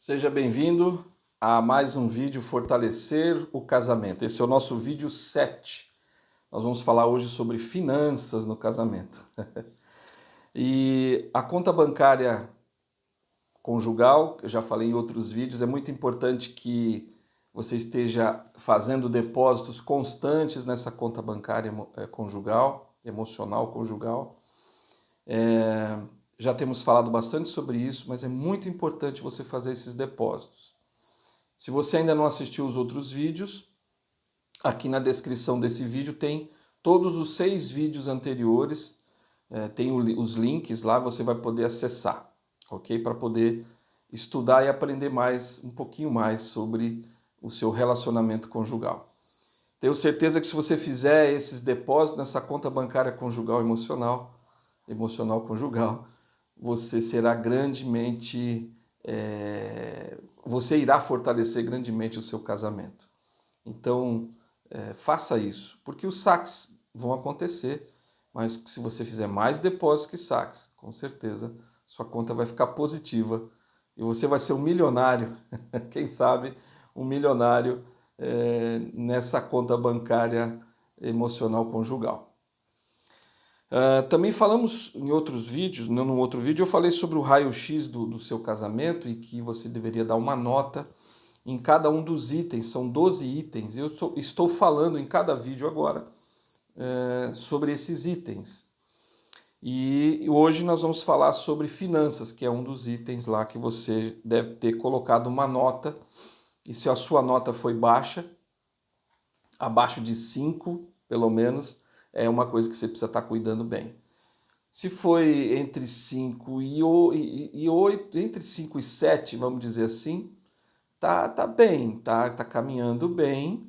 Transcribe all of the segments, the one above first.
Seja bem-vindo a mais um vídeo Fortalecer o Casamento. Esse é o nosso vídeo 7. Nós vamos falar hoje sobre finanças no casamento. E a conta bancária conjugal, eu já falei em outros vídeos, é muito importante que você esteja fazendo depósitos constantes nessa conta bancária conjugal, emocional conjugal. Já temos falado bastante sobre isso, mas é muito importante você fazer esses depósitos. Se você ainda não assistiu os outros vídeos, aqui na descrição desse vídeo tem todos os 6 vídeos anteriores, tem os links lá, você vai poder acessar, ok? Para poder estudar e aprender um pouquinho mais sobre o seu relacionamento conjugal. Tenho certeza que se você fizer esses depósitos nessa conta bancária conjugal emocional conjugal, você será grandemente, você irá fortalecer grandemente o seu casamento. Então, faça isso, porque os saques vão acontecer, mas se você fizer mais depósitos que saques, com certeza sua conta vai ficar positiva e você vai ser um milionário, quem sabe um milionário nessa conta bancária emocional conjugal. Também falamos em outros vídeos, num outro vídeo eu falei sobre o raio-x do seu casamento e que você deveria dar uma nota em cada um dos itens, são 12 itens. Eu estou falando em cada vídeo agora sobre esses itens. E hoje nós vamos falar sobre finanças, que é um dos itens lá que você deve ter colocado uma nota. E se a sua nota foi baixa, abaixo de 5, pelo menos, é uma coisa que você precisa estar cuidando bem. Se foi entre 5 e 8, entre 5 e 7, vamos dizer assim, tá bem, tá caminhando bem,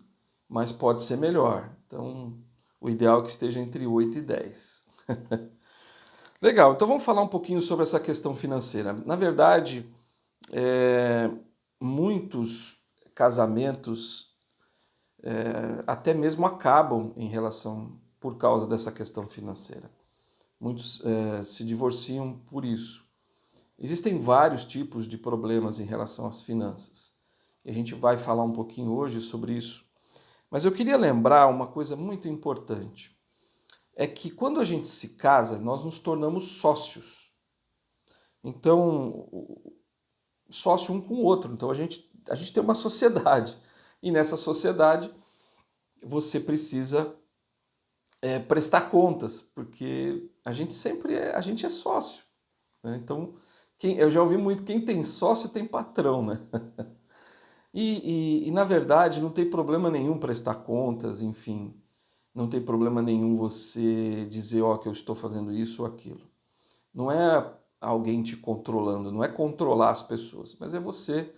mas pode ser melhor. Então, o ideal é que esteja entre 8 e 10. Legal, então vamos falar um pouquinho sobre essa questão financeira. Na verdade, muitos casamentos até mesmo acabam por causa dessa questão financeira. Muitos se divorciam por isso. Existem vários tipos de problemas em relação às finanças. E a gente vai falar um pouquinho hoje sobre isso. Mas eu queria lembrar uma coisa muito importante. É que quando a gente se casa, nós nos tornamos sócios. Então, sócio um com o outro. Então a gente tem uma sociedade. E nessa sociedade você precisa prestar contas, porque a gente é sócio. Né? Então, eu já ouvi muito, quem tem sócio tem patrão, né? E na verdade não tem problema nenhum prestar contas, enfim. Não tem problema nenhum você dizer, que eu estou fazendo isso ou aquilo. Não é alguém te controlando, não é controlar as pessoas, mas é você,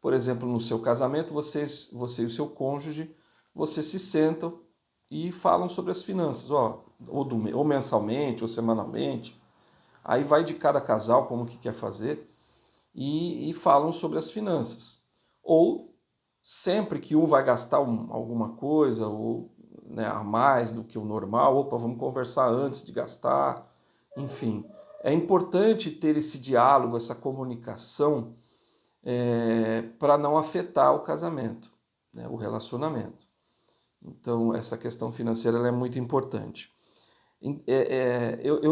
por exemplo, no seu casamento, você e o seu cônjuge, vocês se sentam e falam sobre as finanças, ou mensalmente, ou semanalmente. Aí vai de cada casal como que quer fazer e falam sobre as finanças. Ou sempre que um vai gastar alguma coisa, ou a mais do que o normal, vamos conversar antes de gastar, enfim. É importante ter esse diálogo, essa comunicação, para não afetar o casamento, né, o relacionamento. Então, essa questão financeira ela é muito importante.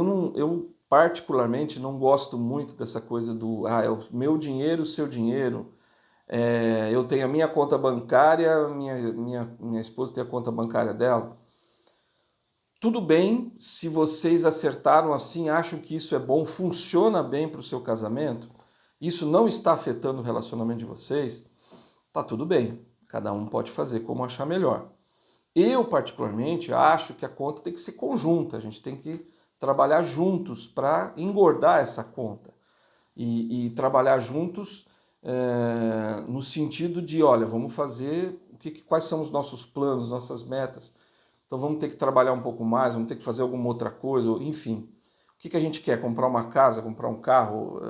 Eu particularmente não gosto muito dessa coisa do é o meu dinheiro, o seu dinheiro. Eu tenho a minha conta bancária, minha esposa tem a conta bancária dela. Tudo bem se vocês acertaram assim, acham que isso é bom, funciona bem para o seu casamento, isso não está afetando o relacionamento de vocês, tá tudo bem. Cada um pode fazer como achar melhor. Eu, particularmente, acho que a conta tem que ser conjunta, a gente tem que trabalhar juntos para engordar essa conta. E trabalhar juntos no sentido de, olha, vamos fazer, quais são os nossos planos, nossas metas. Então vamos ter que trabalhar um pouco mais, vamos ter que fazer alguma outra coisa, enfim. O que a gente quer? Comprar uma casa, comprar um carro,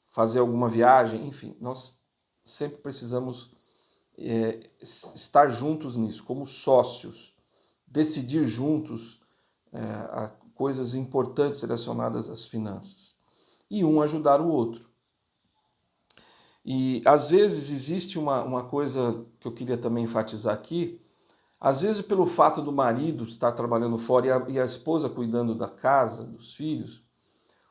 fazer alguma viagem, enfim. Nós sempre precisamos estar juntos nisso, como sócios, decidir juntos coisas importantes relacionadas às finanças e um ajudar o outro. E às vezes existe uma coisa que eu queria também enfatizar aqui. Às vezes, pelo fato do marido estar trabalhando fora e a esposa cuidando da casa, dos filhos,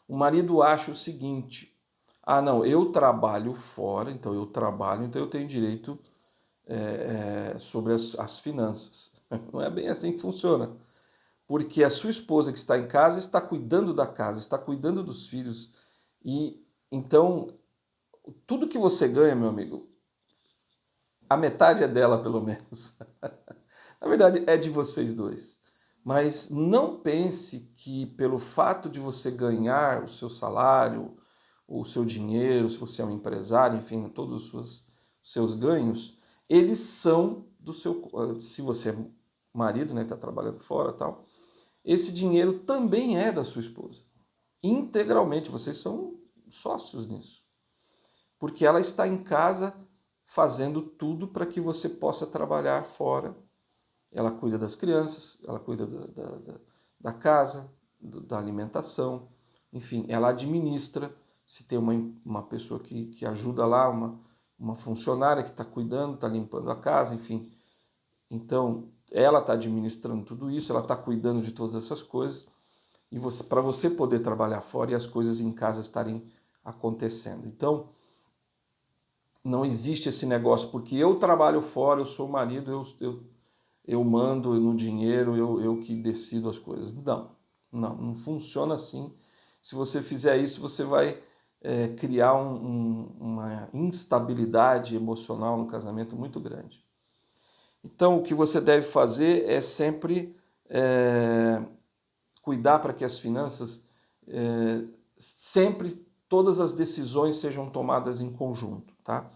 o marido acha o seguinte: ah, não, eu trabalho fora, então eu tenho direito sobre as finanças. Não é bem assim que funciona. Porque a sua esposa que está em casa está cuidando da casa, está cuidando dos filhos. E então, tudo que você ganha, meu amigo, a metade é dela, pelo menos. Na verdade, é de vocês dois. Mas não pense que pelo fato de você ganhar o seu salário, o seu dinheiro, se você é um empresário, enfim, todos os seus ganhos, eles são do seu. Se você é marido, né, está trabalhando fora e tal, esse dinheiro também é da sua esposa. Integralmente, vocês são sócios nisso. Porque ela está em casa fazendo tudo para que você possa trabalhar fora. Ela cuida das crianças, ela cuida da casa, da alimentação, enfim, ela administra. Se tem uma pessoa que ajuda lá, uma funcionária que está cuidando, está limpando a casa, enfim. Então, ela está administrando tudo isso, ela está cuidando de todas essas coisas, e para você poder trabalhar fora e as coisas em casa estarem acontecendo. Então, não existe esse negócio, porque eu trabalho fora, eu sou o marido, eu mando no dinheiro, eu que decido as coisas. Não funciona assim. Se você fizer isso, você vai criar uma instabilidade emocional no casamento muito grande. Então, o que você deve fazer é sempre cuidar para que as finanças, sempre, todas as decisões sejam tomadas em conjunto, tá?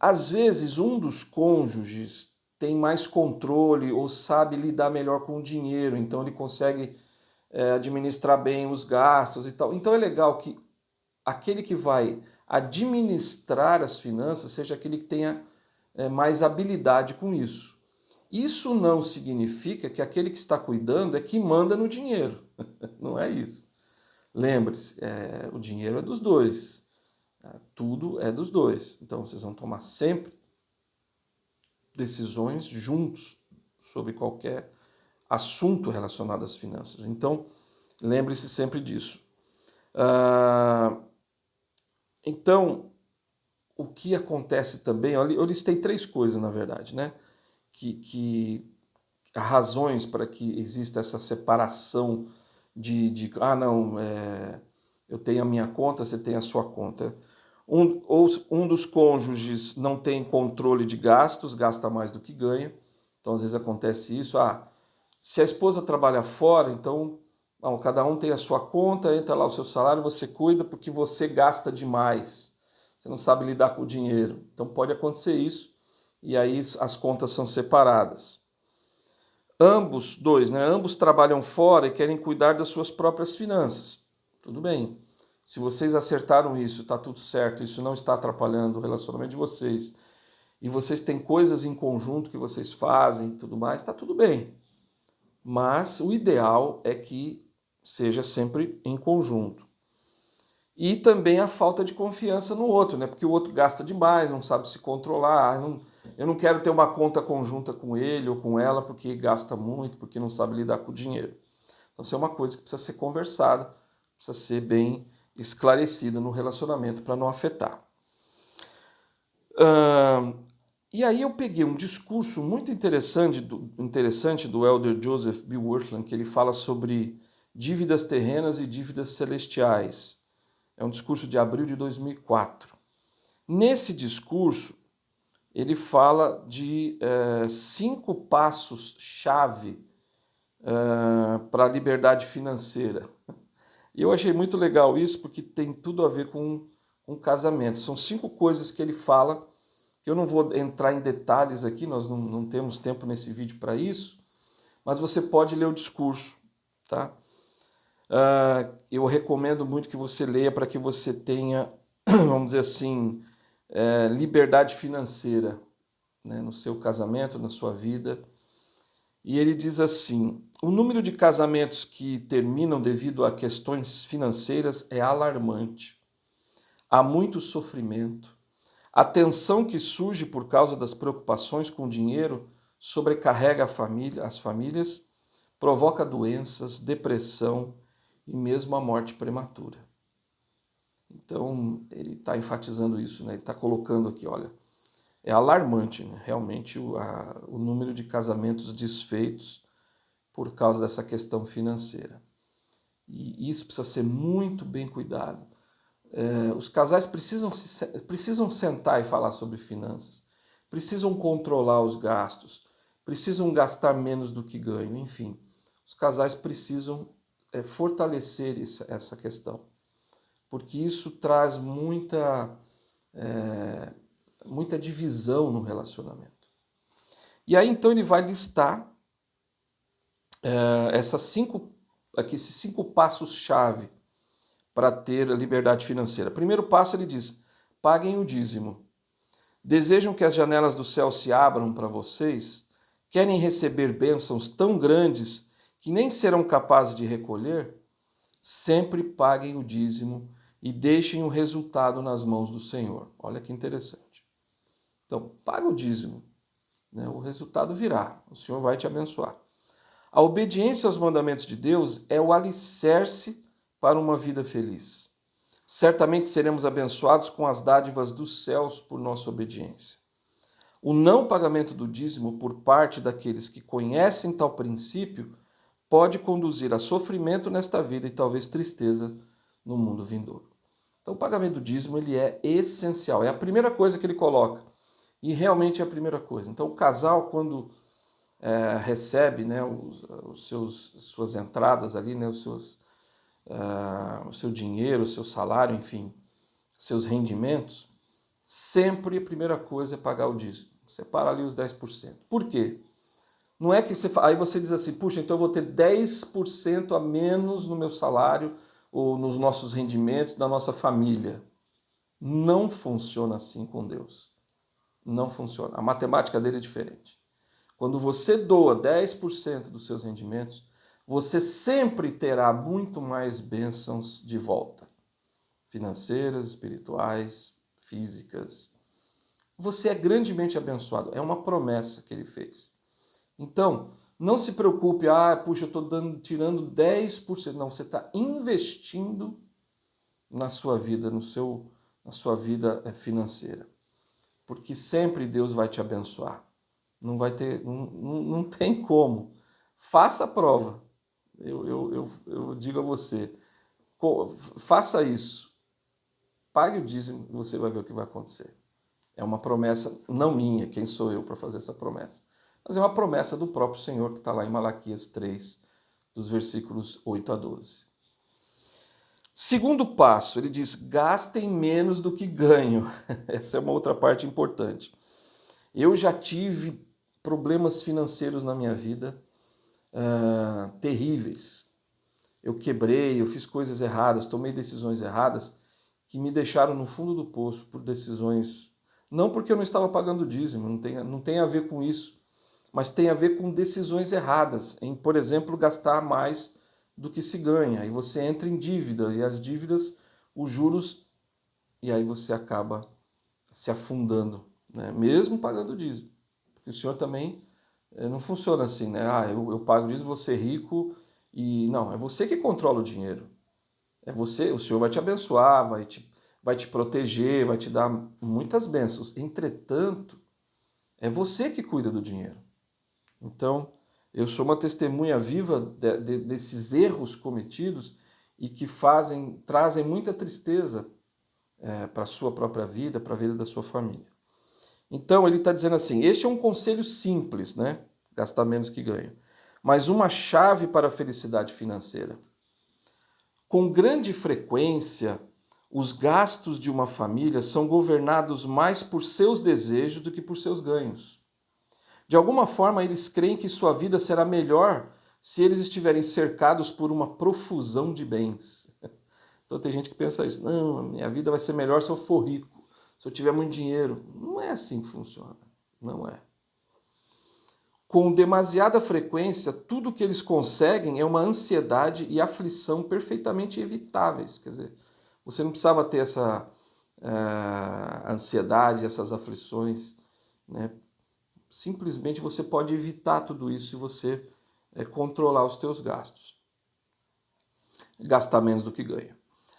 Às vezes, um dos cônjuges tem mais controle ou sabe lidar melhor com o dinheiro, então ele consegue administrar bem os gastos e tal. Então é legal que aquele que vai administrar as finanças seja aquele que tenha mais habilidade com isso. Isso não significa que aquele que está cuidando é que manda no dinheiro. Não é isso. Lembre-se, o dinheiro é dos dois. Tudo é dos dois. Então vocês vão tomar sempre decisões juntos sobre qualquer assunto relacionado às finanças. Então, lembre-se sempre disso. Então, o que acontece também, eu listei 3 coisas, na verdade, né? Que razões para que exista essa separação não, eu tenho a minha conta, você tem a sua conta. Um dos cônjuges não tem controle de gastos, gasta mais do que ganha. Então, às vezes acontece isso. Se a esposa trabalha fora, então cada um tem a sua conta, entra lá o seu salário, você cuida porque você gasta demais. Você não sabe lidar com o dinheiro. Então, pode acontecer isso. E aí as contas são separadas. Ambos trabalham fora e querem cuidar das suas próprias finanças. Tudo bem. Se vocês acertaram isso, está tudo certo, isso não está atrapalhando o relacionamento de vocês, e vocês têm coisas em conjunto que vocês fazem e tudo mais, está tudo bem. Mas o ideal é que seja sempre em conjunto. E também a falta de confiança no outro, né? Porque o outro gasta demais, não sabe se controlar. Eu não quero ter uma conta conjunta com ele ou com ela porque gasta muito, porque não sabe lidar com o dinheiro. Então, isso é uma coisa que precisa ser conversada, precisa ser bem esclarecida no relacionamento para não afetar. E aí eu peguei um discurso muito interessante do elder Joseph B. Wirthlin, que ele fala sobre dívidas terrenas e dívidas celestiais. É um discurso de abril de 2004. Nesse discurso, ele fala de 5 passos-chave para a liberdade financeira. E eu achei muito legal isso, porque tem tudo a ver com casamento. São 5 coisas que ele fala, que eu não vou entrar em detalhes aqui, nós não temos tempo nesse vídeo para isso, mas você pode ler o discurso, tá? Eu recomendo muito que você leia para que você tenha, vamos dizer assim, liberdade financeira, né, no seu casamento, na sua vida. E ele diz assim: o número de casamentos que terminam devido a questões financeiras é alarmante. há muito sofrimento. A tensão que surge por causa das preocupações com o dinheiro sobrecarrega as famílias, provoca doenças, depressão e mesmo a morte prematura. Então, ele está enfatizando isso, né? Ele está colocando aqui, olha, é alarmante, né? Realmente o número de casamentos desfeitos por causa dessa questão financeira. E isso precisa ser muito bem cuidado. Os casais precisam sentar e falar sobre finanças, precisam controlar os gastos, precisam gastar menos do que ganham, enfim. Os casais precisam fortalecer essa questão, porque isso traz muita divisão no relacionamento. E aí então ele vai listar esses 5 passos-chave para ter a liberdade financeira. Primeiro passo, ele diz: paguem o dízimo. Desejam que as janelas do céu se abram para vocês? Querem receber bênçãos tão grandes que nem serão capazes de recolher? Sempre paguem o dízimo e deixem o resultado nas mãos do Senhor. Olha que interessante. Então, paga o dízimo, né? O resultado virá, o Senhor vai te abençoar. A obediência aos mandamentos de Deus é o alicerce para uma vida feliz. Certamente seremos abençoados com as dádivas dos céus por nossa obediência. O não pagamento do dízimo por parte daqueles que conhecem tal princípio pode conduzir a sofrimento nesta vida e talvez tristeza no mundo vindouro. Então, o pagamento do dízimo ele é essencial, é a primeira coisa que ele coloca, e realmente é a primeira coisa. Então, o casal, quando recebe, né, suas entradas ali, né, o seu dinheiro, o seu salário, enfim, seus rendimentos, sempre a primeira coisa é pagar o dízimo. Separa ali os 10%. Por quê? Não é que aí você diz assim, puxa, então eu vou ter 10% a menos no meu salário ou nos nossos rendimentos da nossa família. Não funciona assim com Deus. Não funciona. A matemática dele é diferente. Quando você doa 10% dos seus rendimentos, você sempre terá muito mais bênçãos de volta. Financeiras, espirituais, físicas. Você é grandemente abençoado. É uma promessa que ele fez. Então, não se preocupe, puxa, eu estou tirando 10%. Não, você está investindo na sua vida, na sua vida financeira. Porque sempre Deus vai te abençoar. Não tem como. Faça a prova. Eu digo a você, faça isso. Pague o dízimo e você vai ver o que vai acontecer. É uma promessa, não minha, quem sou eu para fazer essa promessa? Mas é uma promessa do próprio Senhor que está lá em Malaquias 3, dos versículos 8 a 12. Segundo passo, ele diz, gastem menos do que ganham. Essa é uma outra parte importante. Eu já tive problemas financeiros na minha vida terríveis. Eu quebrei, eu fiz coisas erradas, tomei decisões erradas que me deixaram no fundo do poço por decisões... Não porque eu não estava pagando dízimo, não tem a ver com isso, mas tem a ver com decisões erradas, em, por exemplo, gastar mais do que se ganha. E você entra em dívida, e as dívidas, os juros, e aí você acaba se afundando, né? Mesmo pagando dízimo. Porque o senhor também não funciona assim, né? Eu pago dízimo, vou ser rico, e não, é você que controla o dinheiro. É você, o senhor vai te abençoar, vai te proteger, vai te dar muitas bênçãos. Entretanto, é você que cuida do dinheiro. Então, eu sou uma testemunha viva desses erros cometidos e que trazem muita tristeza para a sua própria vida, para a vida da sua família. Então, ele está dizendo assim, este é um conselho simples, né? Gastar menos que ganha. Mas uma chave para a felicidade financeira. Com grande frequência, os gastos de uma família são governados mais por seus desejos do que por seus ganhos. De alguma forma, eles creem que sua vida será melhor se eles estiverem cercados por uma profusão de bens. Então tem gente que pensa isso, não, minha vida vai ser melhor se eu for rico, se eu tiver muito dinheiro. Não é assim que funciona, não é. Com demasiada frequência, tudo que eles conseguem é uma ansiedade e aflição perfeitamente evitáveis. Quer dizer, você não precisava ter a ansiedade, essas aflições, né? Simplesmente você pode evitar tudo isso se você controlar os teus gastos. Gastar menos do que ganha.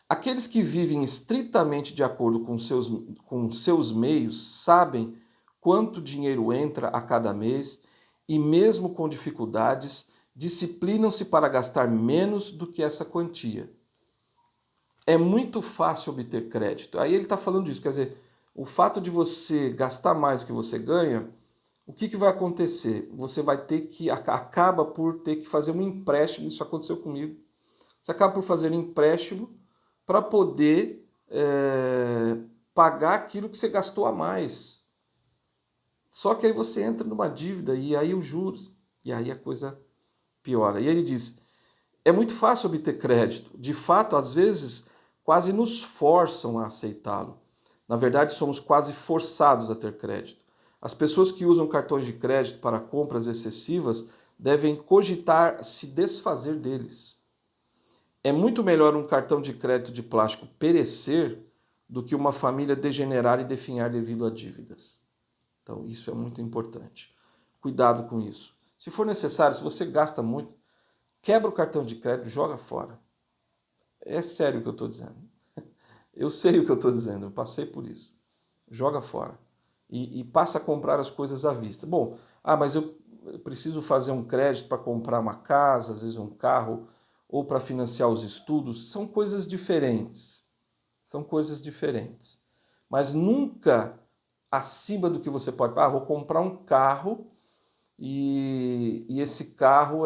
Aqueles que vivem estritamente de acordo com seus meios sabem quanto dinheiro entra a cada mês e, mesmo com dificuldades, disciplinam-se para gastar menos do que essa quantia. É muito fácil obter crédito. Aí ele está falando disso, quer dizer, o fato de você gastar mais do que você ganha, o que vai acontecer? Você vai ter que, acaba por ter que fazer um empréstimo, isso aconteceu comigo. Você acaba por fazer um empréstimo para poder pagar aquilo que você gastou a mais. Só que aí você entra numa dívida e aí os juros, e aí a coisa piora. E ele diz, é muito fácil obter crédito. De fato, às vezes, quase nos forçam a aceitá-lo. Na verdade, somos quase forçados a ter crédito. As pessoas que usam cartões de crédito para compras excessivas devem cogitar se desfazer deles. É muito melhor um cartão de crédito de plástico perecer do que uma família degenerar e definhar devido a dívidas. Então, isso é muito importante. Cuidado com isso. Se for necessário, se você gasta muito, quebra o cartão de crédito, joga fora. É sério o que eu estou dizendo. Eu sei o que eu estou dizendo, eu passei por isso. Joga fora. E passa a comprar as coisas à vista. Bom, mas eu preciso fazer um crédito para comprar uma casa, às vezes um carro, ou para financiar os estudos. São coisas diferentes. São coisas diferentes. Mas nunca acima do que você pode. Vou comprar um carro e esse carro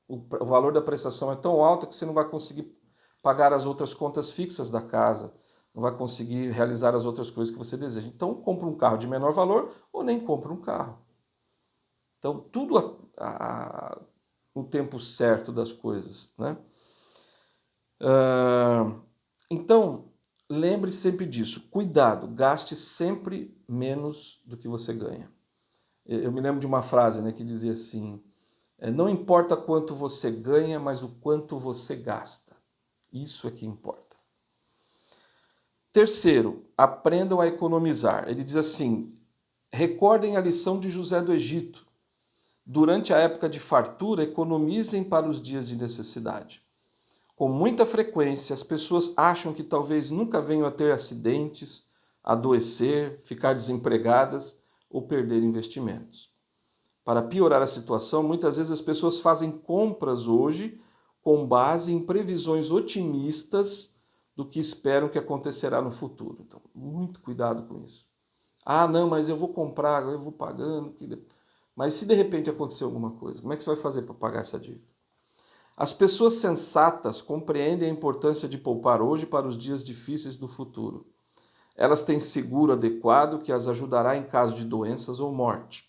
o valor da prestação é tão alto que você não vai conseguir pagar as outras contas fixas da casa, não vai conseguir realizar as outras coisas que você deseja. Então, compra um carro de menor valor ou nem compra um carro. Então, tudo no tempo certo das coisas, né? Então, lembre sempre disso. Cuidado, gaste sempre menos do que você ganha. Eu me lembro de uma frase, né, que dizia assim, não importa quanto você ganha, mas o quanto você gasta. Isso é que importa. Terceiro, aprendam a economizar. Ele diz assim, recordem a lição de José do Egito. Durante a época de fartura, economizem para os dias de necessidade. Com muita frequência, as pessoas acham que talvez nunca venham a ter acidentes, adoecer, ficar desempregadas ou perder investimentos. Para piorar a situação, muitas vezes as pessoas fazem compras hoje com base em previsões otimistas do que esperam que acontecerá no futuro. Então, muito cuidado com isso. Não, mas eu vou comprar, eu vou pagando. Mas se de repente acontecer alguma coisa, como é que você vai fazer para pagar essa dívida? As pessoas sensatas compreendem a importância de poupar hoje para os dias difíceis do futuro. Elas têm seguro adequado que as ajudará em caso de doenças ou morte.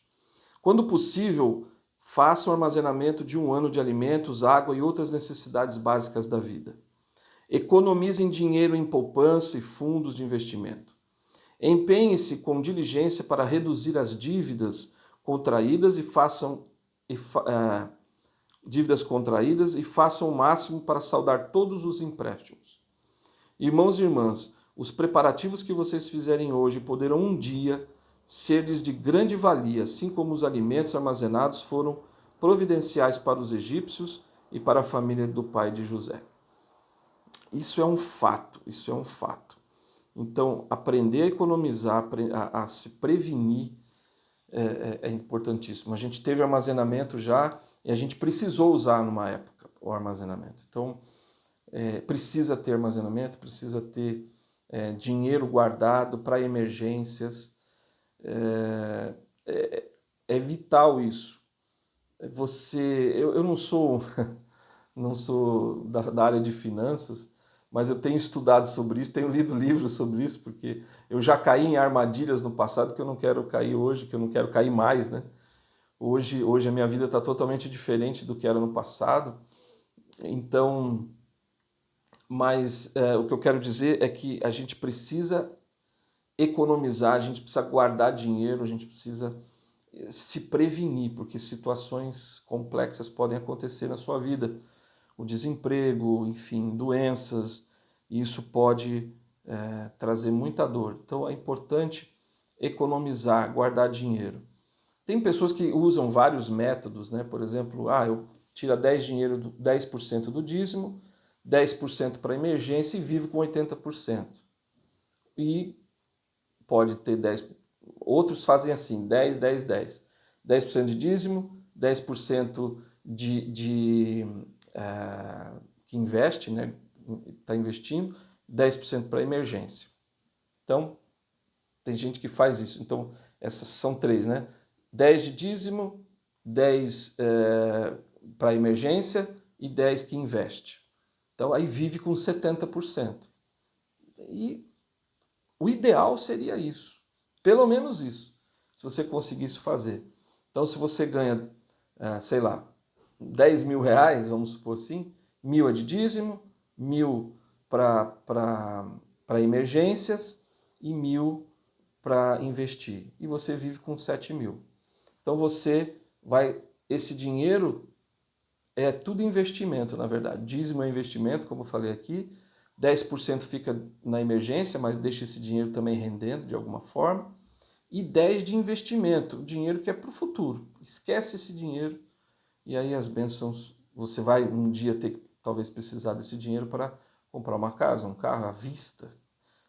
Quando possível, façam armazenamento de 1 ano de alimentos, água e outras necessidades básicas da vida. Economizem dinheiro em poupança e fundos de investimento. Empenhem-se com diligência para reduzir as dívidas contraídas e façam o máximo para saldar todos os empréstimos. Irmãos e irmãs, os preparativos que vocês fizerem hoje poderão um dia ser-lhes de grande valia, assim como os alimentos armazenados foram providenciais para os egípcios e para a família do pai de José. Isso é um fato, isso é um fato. Então, aprender a economizar, a se prevenir é importantíssimo. A gente teve armazenamento já e a gente precisou usar numa época o armazenamento. Então, precisa ter armazenamento, precisa ter dinheiro guardado para emergências. É vital isso. Eu não sou, não sou da área de finanças, mas eu tenho estudado sobre isso, tenho lido livros sobre isso, porque eu já caí em armadilhas no passado que eu não quero cair hoje, que eu não quero cair mais, né? Hoje a minha vida está totalmente diferente do que era no passado. Então, mas o que eu quero dizer é que a gente precisa economizar, a gente precisa guardar dinheiro, a gente precisa se prevenir, porque situações complexas podem acontecer na sua vida. O desemprego, enfim, doenças, e isso pode trazer muita dor. Então é importante economizar, guardar dinheiro. Tem pessoas que usam vários métodos, né? Por exemplo, eu tiro 10% do dízimo, 10% para emergência e vivo com 80%. E pode ter 10%. Outros fazem assim, 10, 10, 10. 10% de dízimo, 10% que investe, né? Está investindo, 10% para emergência. Então, tem gente que faz isso. Então, essas são 3, né? 10 de dízimo, 10 para emergência e 10 que investe. Então, aí vive com 70%. E o ideal seria isso. Pelo menos isso. Se você conseguisse fazer. Então, se você ganha, sei lá, 10 mil reais, vamos supor assim, 1.000 é de dízimo, 1.000 para emergências e 1.000 para investir. E você vive com 7 mil. Então esse dinheiro é tudo investimento, na verdade. Dízimo é investimento, como eu falei aqui. 10% fica na emergência, mas deixa esse dinheiro também rendendo de alguma forma. E 10% de investimento, o dinheiro que é para o futuro. Esquece esse dinheiro e aí as bênçãos, você vai um dia ter talvez precisar desse dinheiro para comprar uma casa, um carro à vista.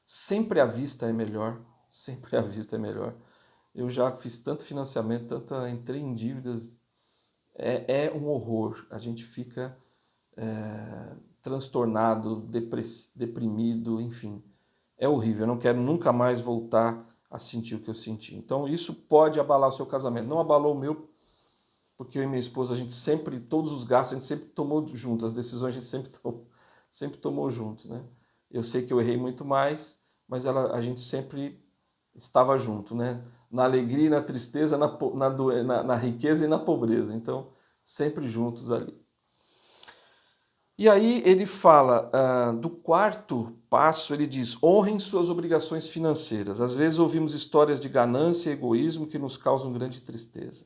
Sempre à vista é melhor, sempre à vista é melhor. Eu já fiz tanto financiamento, entrei em dívidas, é um horror. A gente fica transtornado, deprimido, enfim. É horrível, eu não quero nunca mais voltar a sentir o que eu senti. Então isso pode abalar o seu casamento. Não abalou o meu, porque eu e minha esposa, a gente sempre, todos os gastos, a gente sempre tomou junto, as decisões a gente sempre tomou junto, né? Eu sei que eu errei muito mais, mas a gente sempre estava junto, né? Na alegria e na tristeza, na riqueza e na pobreza. Então, sempre juntos ali. E aí ele fala do quarto passo, ele diz, honrem suas obrigações financeiras. Às vezes ouvimos histórias de ganância e egoísmo que nos causam grande tristeza.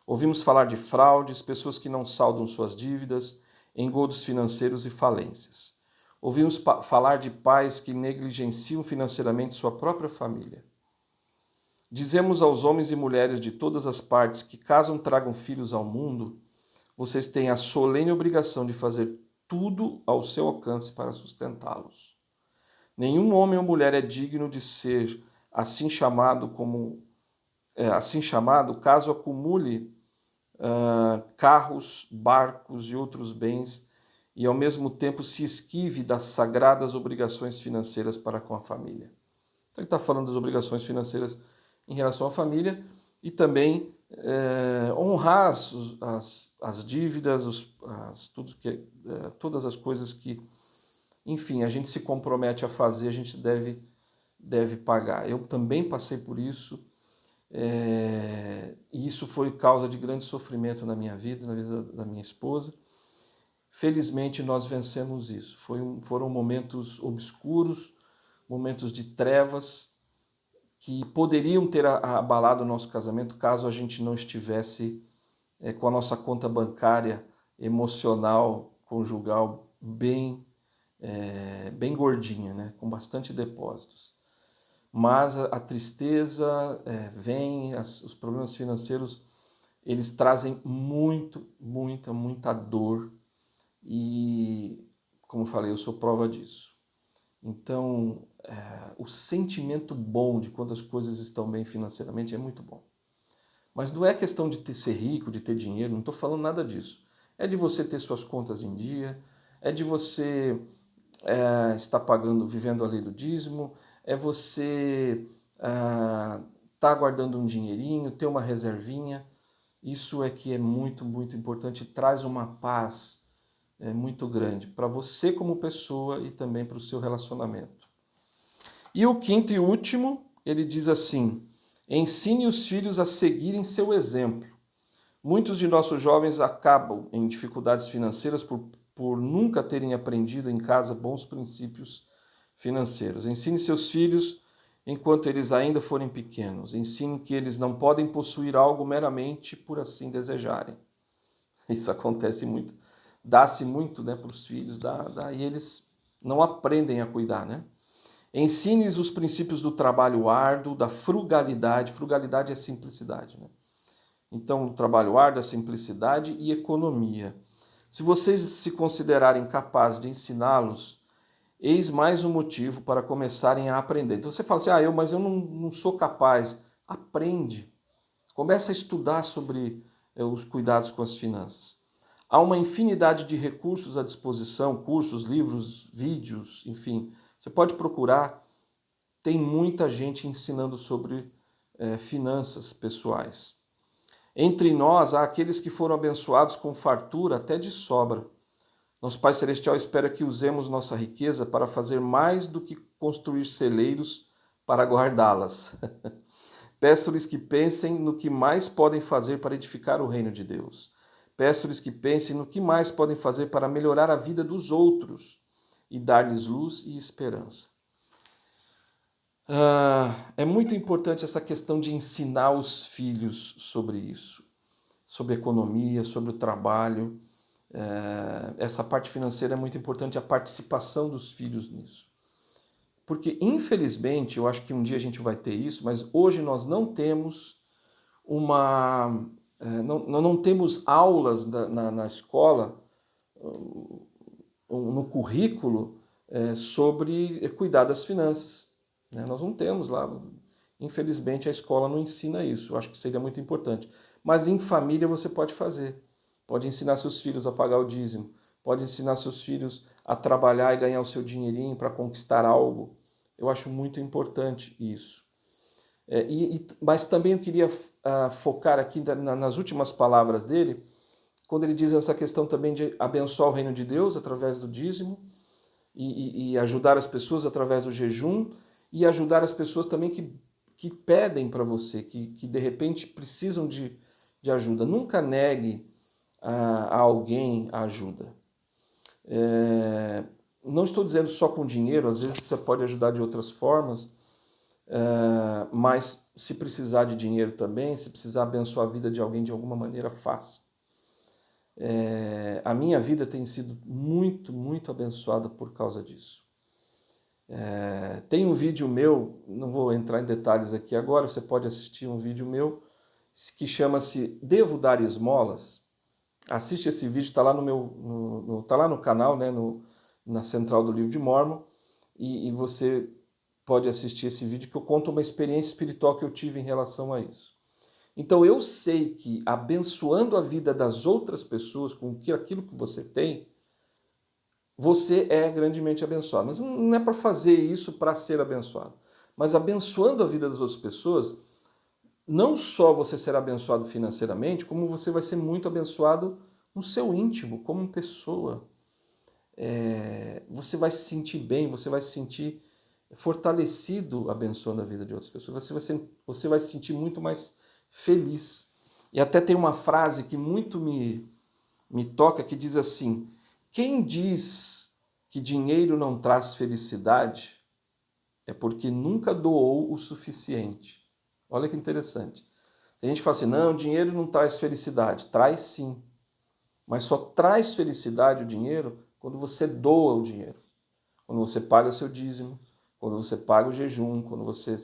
Ouvimos falar de fraudes, pessoas que não saldam suas dívidas, engodos financeiros e falências. Ouvimos falar de pais que negligenciam financeiramente sua própria família. Dizemos aos homens e mulheres de todas as partes que, caso tragam filhos ao mundo, vocês têm a solene obrigação de fazer tudo ao seu alcance para sustentá-los. Nenhum homem ou mulher é digno de ser assim chamado caso acumule carros, barcos e outros bens e ao mesmo tempo se esquive das sagradas obrigações financeiras para com a família. Então ele está falando das obrigações financeiras em relação à família e também honrar as dívidas, todas as coisas que, enfim, a gente se compromete a fazer, a gente deve pagar. Eu também passei por isso, e isso foi causa de grande sofrimento na minha vida, na vida da minha esposa. Felizmente nós vencemos isso. Foram momentos obscuros, momentos de trevas, que poderiam ter abalado o nosso casamento caso a gente não estivesse com a nossa conta bancária, emocional, conjugal bem gordinha, né? Com bastante depósitos. Mas a tristeza vem, os problemas financeiros, eles trazem muita dor e, como eu falei, eu sou prova disso. Então, o sentimento bom de quando as coisas estão bem financeiramente é muito bom. Mas não é questão de ser rico, de ter dinheiro, não estou falando nada disso. É de você ter suas contas em dia, é de você estar vivendo a lei do dízimo, é você estar guardando um dinheirinho, ter uma reservinha. Isso é que é muito importante, traz uma paz muito grande para você como pessoa e também para o seu relacionamento. E o quinto e último, ele diz assim, ensine os filhos a seguirem seu exemplo. Muitos de nossos jovens acabam em dificuldades financeiras por nunca terem aprendido em casa bons princípios financeiros. Ensine seus filhos enquanto eles ainda forem pequenos. Ensine que eles não podem possuir algo meramente por assim desejarem. Isso acontece muito. Dá-se muito, né, para os filhos, e eles não aprendem a cuidar, né? Ensine-lhes os princípios do trabalho árduo, da frugalidade. Frugalidade é simplicidade, né? Então, o trabalho árduo, a simplicidade e economia. Se vocês se considerarem capazes de ensiná-los, eis mais um motivo para começarem a aprender. Então você fala assim, mas eu não sou capaz. Aprende. Começa a estudar sobre os cuidados com as finanças. Há uma infinidade de recursos à disposição, cursos, livros, vídeos, enfim. Você pode procurar. Tem muita gente ensinando sobre finanças pessoais. Entre nós, há aqueles que foram abençoados com fartura até de sobra. Nosso Pai Celestial espera que usemos nossa riqueza para fazer mais do que construir celeiros para guardá-las. Peço-lhes que pensem no que mais podem fazer para edificar o reino de Deus. Peço-lhes que pensem no que mais podem fazer para melhorar a vida dos outros e dar-lhes luz e esperança. É muito importante essa questão de ensinar os filhos sobre isso, sobre economia, sobre o trabalho. Essa parte financeira é muito importante, a participação dos filhos nisso. Porque, infelizmente, eu acho que um dia a gente vai ter isso, mas hoje nós não temos não temos aulas na escola, no currículo, sobre cuidar das finanças. Nós não temos lá, infelizmente a escola não ensina isso, eu acho que seria muito importante. Mas em família você pode fazer, pode ensinar seus filhos a pagar o dízimo, pode ensinar seus filhos a trabalhar e ganhar o seu dinheirinho para conquistar algo. Eu acho muito importante isso. Mas também eu queria focar aqui nas últimas palavras dele, quando ele diz essa questão também de abençoar o reino de Deus através do dízimo e ajudar as pessoas através do jejum, e ajudar as pessoas também que pedem para você, que de repente precisam de ajuda. Nunca negue a alguém a ajuda. Não estou dizendo só com dinheiro, às vezes você pode ajudar de outras formas, mas se precisar de dinheiro também, se precisar abençoar a vida de alguém de alguma maneira, faça. A minha vida tem sido muito, muito abençoada por causa disso. Tem um vídeo meu, não vou entrar em detalhes aqui agora, você pode assistir um vídeo meu que chama-se Devo Dar Esmolas? Assiste esse vídeo, está lá tá lá no canal, né, na Central do Livro de Mórmon, e você pode assistir esse vídeo que eu conto uma experiência espiritual que eu tive em relação a isso. Então eu sei que abençoando a vida das outras pessoas com aquilo que você tem, você é grandemente abençoado. Mas não é para fazer isso para ser abençoado. Mas abençoando a vida das outras pessoas, não só você será abençoado financeiramente, como você vai ser muito abençoado no seu íntimo, como pessoa. Você vai se sentir bem, você vai se sentir fortalecido abençoando a vida de outras pessoas. Você vai se sentir muito mais feliz. E até tem uma frase que muito me toca, que diz assim: quem diz que dinheiro não traz felicidade é porque nunca doou o suficiente. Olha que interessante. Tem gente que fala assim, não, dinheiro não traz felicidade. Traz sim. Mas só traz felicidade o dinheiro quando você doa o dinheiro. Quando você paga seu dízimo, quando você paga o jejum, quando você,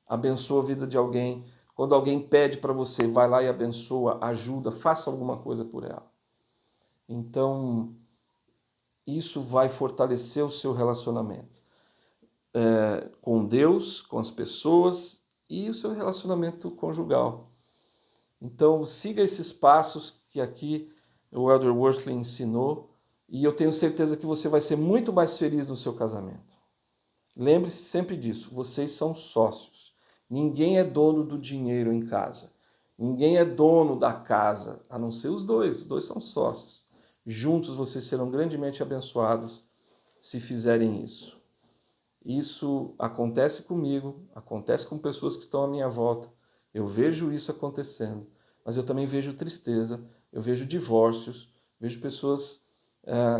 abençoa a vida de alguém. Quando alguém pede para você, vai lá e abençoa, ajuda, faça alguma coisa por ela. Então, isso vai fortalecer o seu relacionamento com Deus, com as pessoas e o seu relacionamento conjugal. Então, siga esses passos que aqui o Elder Worsley ensinou e eu tenho certeza que você vai ser muito mais feliz no seu casamento. Lembre-se sempre disso, vocês são sócios. Ninguém é dono do dinheiro em casa. Ninguém é dono da casa, a não ser os dois são sócios. Juntos vocês serão grandemente abençoados se fizerem isso. Isso acontece comigo, acontece com pessoas que estão à minha volta. Eu vejo isso acontecendo, mas eu também vejo tristeza, eu vejo divórcios, vejo pessoas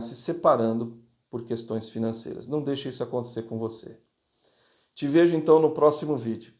se separando por questões financeiras. Não deixe isso acontecer com você. Te vejo então no próximo vídeo.